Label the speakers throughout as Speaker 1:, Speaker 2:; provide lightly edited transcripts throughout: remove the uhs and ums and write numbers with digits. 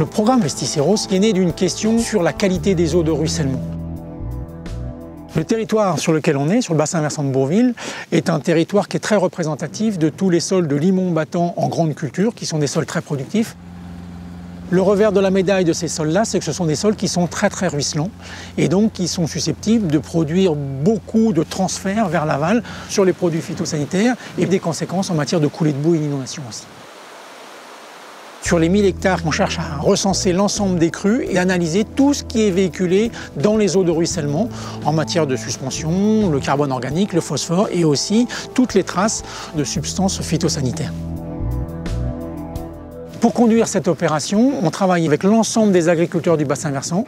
Speaker 1: Le programme Pesticéros est né d'une question sur la qualité des eaux de ruissellement. Le territoire sur lequel on est, sur le bassin versant de Bourvil, est un territoire qui est très représentatif de tous les sols de limon battant en grande culture, qui sont des sols très productifs. Le revers de la médaille de ces sols-là, c'est que ce sont des sols qui sont très ruisselants et donc qui sont susceptibles de produire beaucoup de transferts vers l'aval sur les produits phytosanitaires et des conséquences en matière de coulées de boue et d'inondation aussi. Sur les 1000 hectares, on cherche à recenser l'ensemble des crues et analyser tout ce qui est véhiculé dans les eaux de ruissellement en matière de suspension, le carbone organique, le phosphore et aussi toutes les traces de substances phytosanitaires. Pour conduire cette opération, on travaille avec l'ensemble des agriculteurs du bassin versant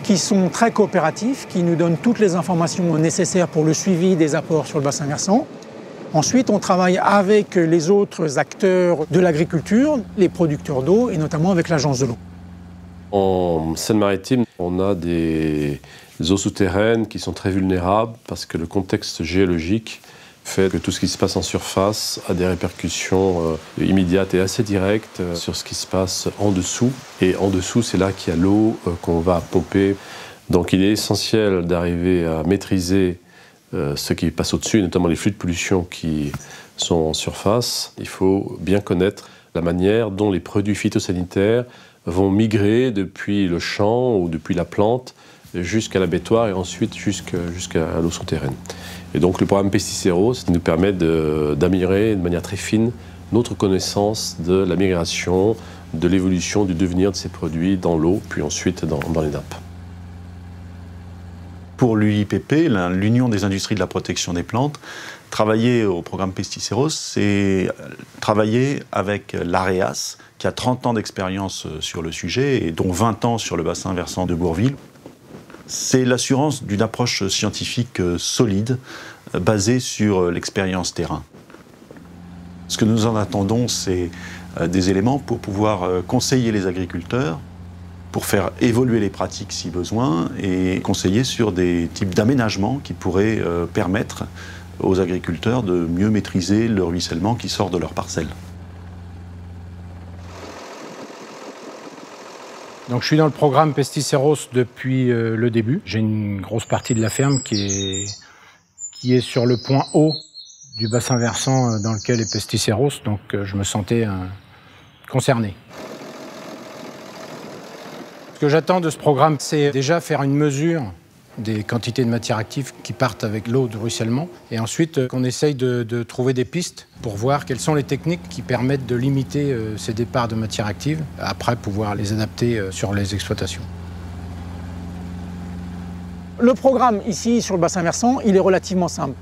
Speaker 1: qui sont très coopératifs, qui nous donnent toutes les informations nécessaires pour le suivi des apports sur le bassin versant. Ensuite, on travaille avec les autres acteurs de l'agriculture, les producteurs d'eau et notamment avec l'agence de l'eau.
Speaker 2: En Seine-Maritime, on a des eaux souterraines qui sont très vulnérables parce que le contexte géologique fait que tout ce qui se passe en surface a des répercussions immédiates et assez directes sur ce qui se passe en dessous. Et en dessous, c'est là qu'il y a l'eau qu'on va pomper. Donc il est essentiel d'arriver à maîtriser ce qui passe au-dessus, notamment les flux de pollution qui sont en surface. Il faut bien connaître la manière dont les produits phytosanitaires vont migrer depuis le champ ou depuis la plante jusqu'à l'abattoir et ensuite jusqu'à l'eau souterraine. Et donc le programme Pesticéros nous permet d'améliorer de manière très fine notre connaissance de la migration, de l'évolution, du devenir de ces produits dans l'eau, puis ensuite dans les nappes.
Speaker 3: Pour l'UIPP, l'Union des industries de la protection des plantes, travailler au programme Pesticéros, c'est travailler avec l'AREAS, qui a 30 ans d'expérience sur le sujet, et dont 20 ans sur le bassin versant de Bourvil. C'est l'assurance d'une approche scientifique solide, basée sur l'expérience terrain. Ce que nous en attendons, c'est des éléments pour pouvoir conseiller les agriculteurs, pour faire évoluer les pratiques si besoin et conseiller sur des types d'aménagements qui pourraient permettre aux agriculteurs de mieux maîtriser le ruissellement qui sort de leur parcelle.
Speaker 4: Donc je suis dans le programme Pesticéros depuis le début. J'ai une grosse partie de la ferme qui est sur le point haut du bassin versant dans lequel est Pesticéros, donc je me sentais concerné. Ce que j'attends de ce programme, c'est déjà faire une mesure des quantités de matières actives qui partent avec l'eau de ruissellement et ensuite qu'on essaye de trouver des pistes pour voir quelles sont les techniques qui permettent de limiter ces départs de matières actives, après pouvoir les adapter sur les exploitations.
Speaker 1: Le programme ici sur le bassin versant, il est relativement simple.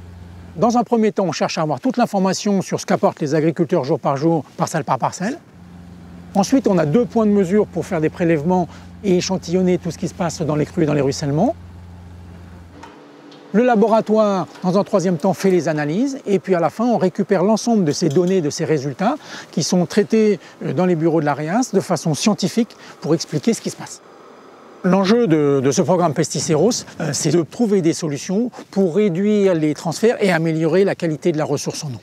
Speaker 1: Dans un premier temps, on cherche à avoir toute l'information sur ce qu'apportent les agriculteurs jour par jour, parcelle par parcelle. Ensuite, on a 2 points de mesure pour faire des prélèvements et échantillonner tout ce qui se passe dans les crues et dans les ruissellements. Le laboratoire, dans un 3e temps, fait les analyses et puis à la fin, on récupère l'ensemble de ces données, de ces résultats qui sont traités dans les bureaux de l'AREAS de façon scientifique pour expliquer ce qui se passe. L'enjeu de ce programme Pesticéros, c'est de trouver des solutions pour réduire les transferts et améliorer la qualité de la ressource en eau.